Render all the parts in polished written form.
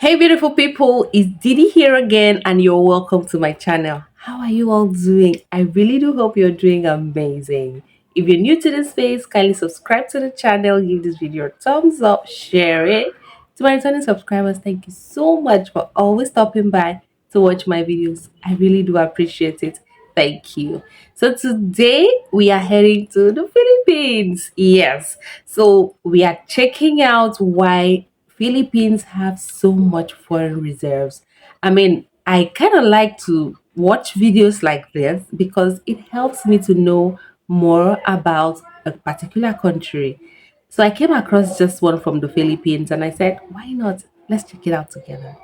Hey beautiful people, it's Didi here again and you're welcome to my channel. How are you all doing? I really do hope you're doing amazing. If you're new to this space, kindly subscribe to the channel, give this video a thumbs up, share it. To my returning subscribers, thank you so much for always stopping by to watch my videos. I really do appreciate it. Thank you. So today we are heading to the Philippines. Yes. So we are checking out why Philippines have so much foreign reserves. I mean, I kind of like to watch videos like this because it helps me to know more about a particular country. So I came across just one from the Philippines and I said, why not? Let's check it out together.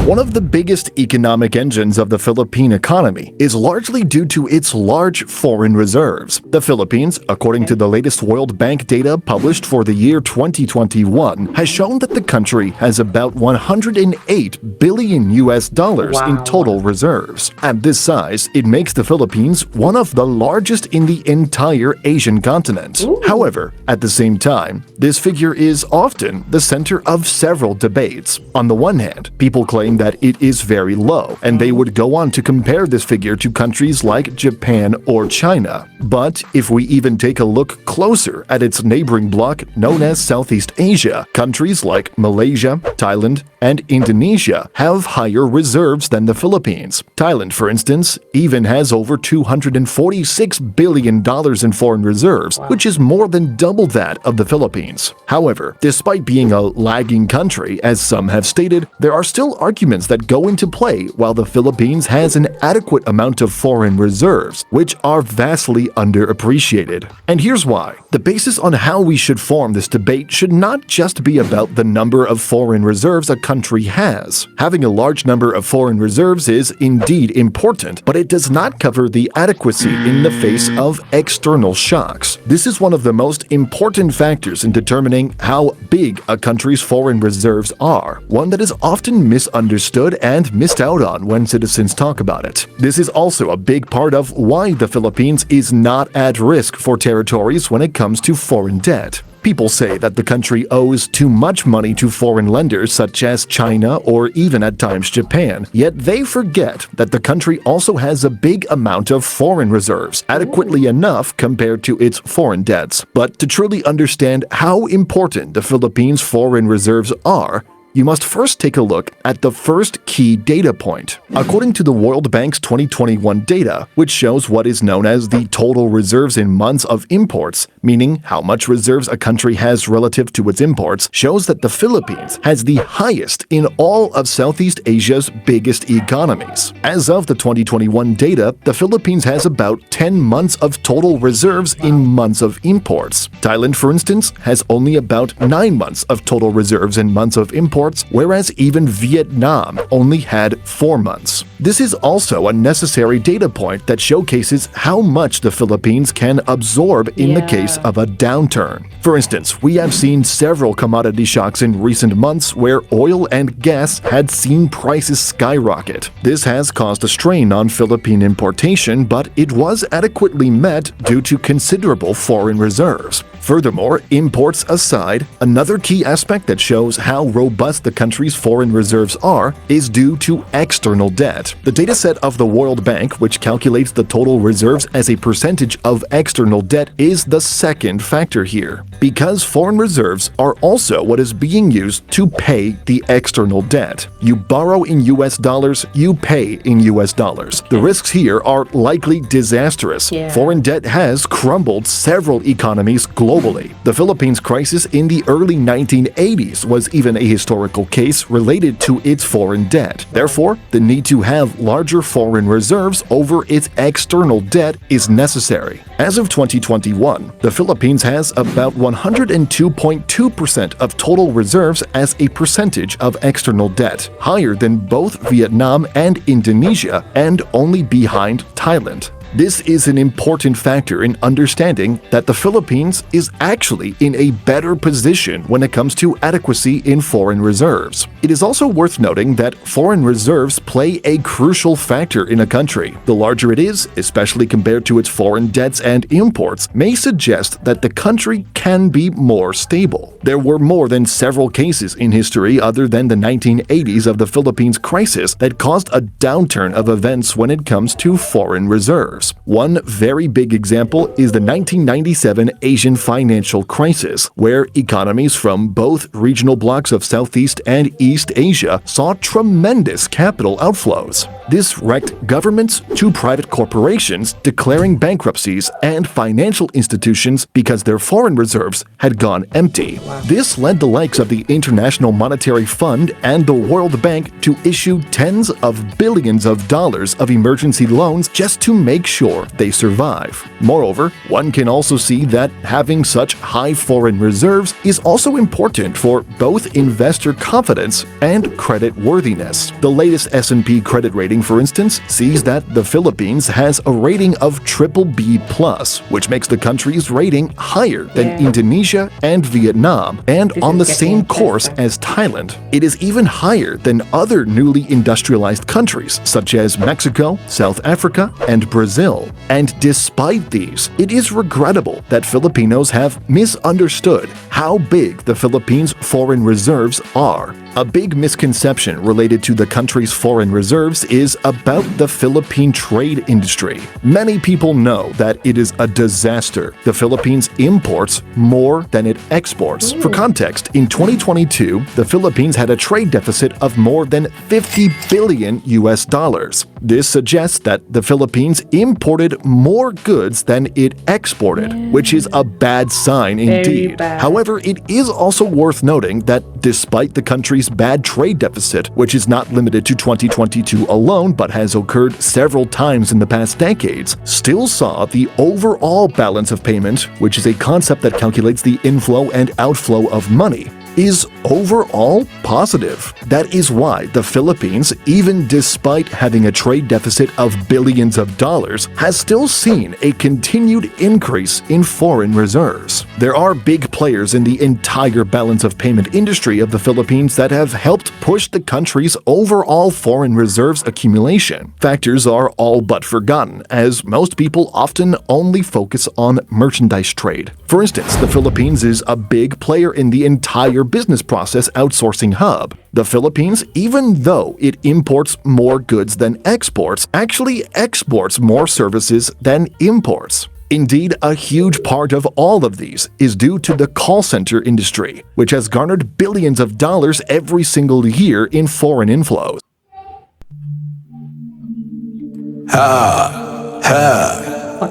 One of the biggest economic engines of the Philippine economy is largely due to its large foreign reserves. The Philippines, according to the latest World Bank data published for the year 2021, has shown that the country has about 108 billion US dollars in Wow. total reserves. At this size, it makes the Philippines one of the largest in the entire Asian continent. Ooh. However, at the same time, this figure is often the center of several debates. On the one hand, people claim that it is very low, and they would go on to compare this figure to countries like Japan or China. But if we even take a look closer at its neighboring bloc known as Southeast Asia, countries like Malaysia, Thailand, and Indonesia have higher reserves than the Philippines. Thailand, for instance, even has over $246 billion in foreign reserves, which is more than double that of the Philippines. However, despite being a lagging country, as some have stated, there are still arguments that go into play while the Philippines has an adequate amount of foreign reserves, which are vastly underappreciated. And here's why. The basis on how we should form this debate should not just be about the number of foreign reserves a country has. Having a large number of foreign reserves is indeed important, but it does not cover the adequacy in the face of external shocks. This is one of the most important factors in determining how big a country's foreign reserves are, one that is often misunderstood and missed out on when citizens talk about it. This is also a big part of why the Philippines is not at risk for territories when it comes to foreign debt. People say that the country owes too much money to foreign lenders such as China or even at times Japan, yet they forget that the country also has a big amount of foreign reserves, adequately enough compared to its foreign debts. But to truly understand how important the Philippines' foreign reserves are, you must first take a look at the first key data point. According to the World Bank's 2021 data, which shows what is known as the total reserves in months of imports, meaning how much reserves a country has relative to its imports, shows that the Philippines has the highest in all of Southeast Asia's biggest economies. As of the 2021 data, the Philippines has about 10 months of total reserves in months of imports. Thailand, for instance, has only about 9 months of total reserves in months of imports, whereas even Vietnam only had 4 months. This is also a necessary data point that showcases how much the Philippines can absorb in the case of a downturn. For instance, we have seen several commodity shocks in recent months where oil and gas had seen prices skyrocket. This has caused a strain on Philippine importation, but it was adequately met due to considerable foreign reserves. Furthermore, imports aside, another key aspect that shows how robust the country's foreign reserves are is due to external debt. The dataset of the World Bank, which calculates the total reserves as a percentage of external debt, is the second factor here. Because foreign reserves are also what is being used to pay the external debt. You borrow in US dollars, you pay in US dollars. The risks here are likely disastrous. Foreign debt has crumbled several economies globally. The Philippines crisis in the early 1980s was even a historical case related to its foreign debt. Therefore, the need to have larger foreign reserves over its external debt is necessary. As of 2021, the Philippines has about 102.2% of total reserves as a percentage of external debt, higher than both Vietnam and Indonesia and only behind Thailand. This is an important factor in understanding that the Philippines is actually in a better position when it comes to adequacy in foreign reserves. It is also worth noting that foreign reserves play a crucial factor in a country. The larger it is, especially compared to its foreign debts and imports, may suggest that the country can be more stable. There were more than several cases in history other than the 1980s of the Philippines crisis that caused a downturn of events when it comes to foreign reserves. One very big example is the 1997 Asian financial crisis, where economies from both regional blocs of Southeast and East Asia saw tremendous capital outflows. This wrecked governments to private corporations declaring bankruptcies and financial institutions because their foreign reserves had gone empty. This led the likes of the International Monetary Fund and the World Bank to issue tens of billions of dollars of emergency loans just to make sure they survive. Moreover, one can also see that having such high foreign reserves is also important for both investor confidence and credit worthiness. The latest S&P credit rating, for instance, sees that the Philippines has a rating of BBB+, which makes the country's rating higher than Indonesia and Vietnam, and on the same course as Thailand. It is even higher than other newly industrialized countries such as Mexico, South Africa, and Brazil. And despite these, it is regrettable that Filipinos have misunderstood how big the Philippines' foreign reserves are. A big misconception related to the country's foreign reserves is about the Philippine trade industry. Many people know that it is a disaster. The Philippines imports more than it exports. For context, in 2022, the Philippines had a trade deficit of more than 50 billion US dollars. This suggests that the Philippines imported more goods than it exported, which is a bad sign indeed. However, it is also worth noting that despite the country's bad trade deficit, which is not limited to 2022 alone but has occurred several times in the past decades, still saw the overall balance of payment, which is a concept that calculates the inflow and outflow of money, is overall positive. That is why the Philippines, even despite having a trade deficit of billions of dollars, has still seen a continued increase in foreign reserves. There are big players in the entire balance of payment industry of the Philippines that have helped push the country's overall foreign reserves accumulation. Factors are all but forgotten, as most people often only focus on merchandise trade. For instance, the Philippines is a big player in the entire business process outsourcing hub. The Philippines, even though it imports more goods than exports, actually exports more services than imports. Indeed, a huge part of all of these is due to the call center industry, which has garnered billions of dollars every single year in foreign inflows.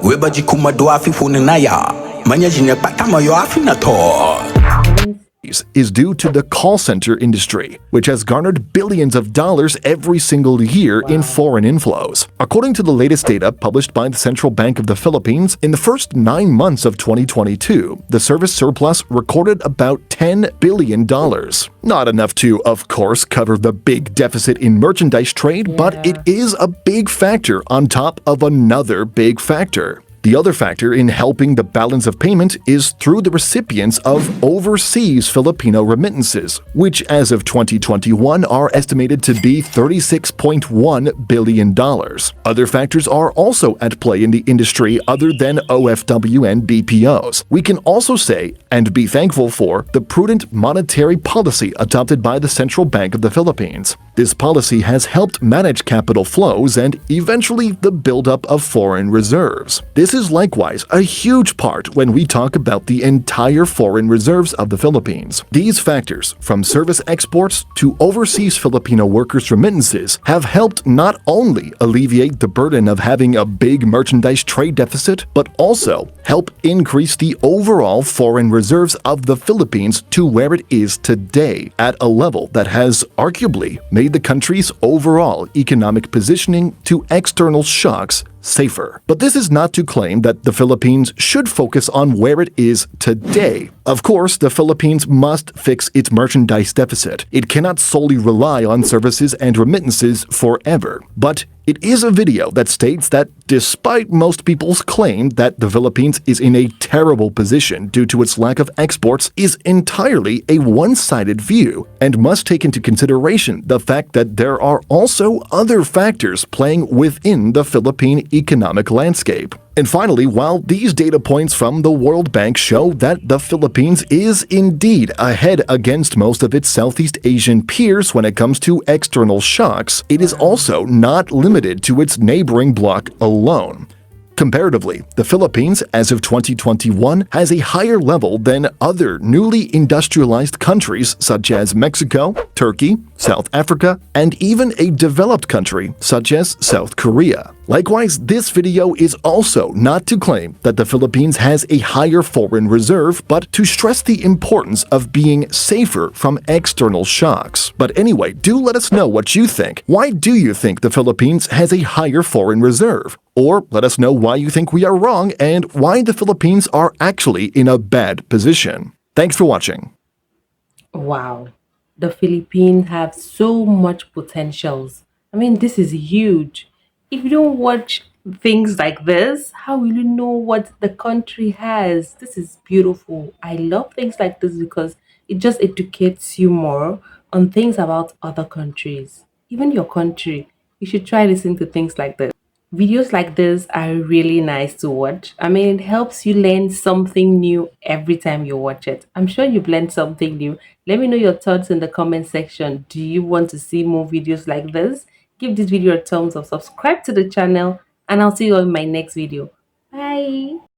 Webaji kumadwafi funenaya. Manyajine patamayo afinato. Is due to the call center industry, which has garnered billions of dollars every single year in foreign inflows. According to the latest data published by the Central Bank of the Philippines, in the first 9 months of 2022, the service surplus recorded about $10 billion. Not enough to, of course, cover the big deficit in merchandise trade, but it is a big factor on top of another big factor. The other factor in helping the balance of payment is through the recipients of overseas Filipino remittances, which as of 2021 are estimated to be $36.1 billion. Other factors are also at play in the industry other than OFW and BPOs. We can also say and be thankful for the prudent monetary policy adopted by the Central Bank of the Philippines. This policy has helped manage capital flows and eventually the buildup of foreign reserves. This is likewise a huge part when we talk about the entire foreign reserves of the Philippines. These factors, from service exports to overseas Filipino workers' remittances, have helped not only alleviate the burden of having a big merchandise trade deficit, but also help increase the overall foreign reserves of the Philippines to where it is today, at a level that has arguably made the country's overall economic positioning to external shocks safer. But this is not to claim that the Philippines should focus on where it is today. Of course, the Philippines must fix its merchandise deficit. It cannot solely rely on services and remittances forever. But it is a video that states that despite most people's claim that the Philippines is in a terrible position due to its lack of exports, is entirely a one-sided view and must take into consideration the fact that there are also other factors playing within the Philippine economic landscape. And finally, while these data points from the World Bank show that the Philippines is indeed ahead against most of its Southeast Asian peers when it comes to external shocks, it is also not limited to its neighboring bloc alone. Comparatively, the Philippines, as of 2021, has a higher level than other newly industrialized countries such as Mexico, Turkey, South Africa, and even a developed country such as South Korea. Likewise, this video is also not to claim that the Philippines has a higher foreign reserve, but to stress the importance of being safer from external shocks. But anyway, do let us know what you think. Why do you think the Philippines has a higher foreign reserve? Or let us know why you think we are wrong and why the Philippines are actually in a bad position. Thanks for watching. Wow, the Philippines have so much potentials. I mean, this is huge. If you don't watch things like this, how will you know what the country has? This is beautiful. I love things like this because it just educates you more on things about other countries, even your country. You should try listening to things like this. Videos like this are really nice to watch. I mean, it helps you learn something new every time you watch it. I'm sure you've learned something new. Let me know your thoughts in the comment section. Do you want to see more videos like this? Give this video a thumbs up, subscribe to the channel, and I'll see you on my next video. Bye.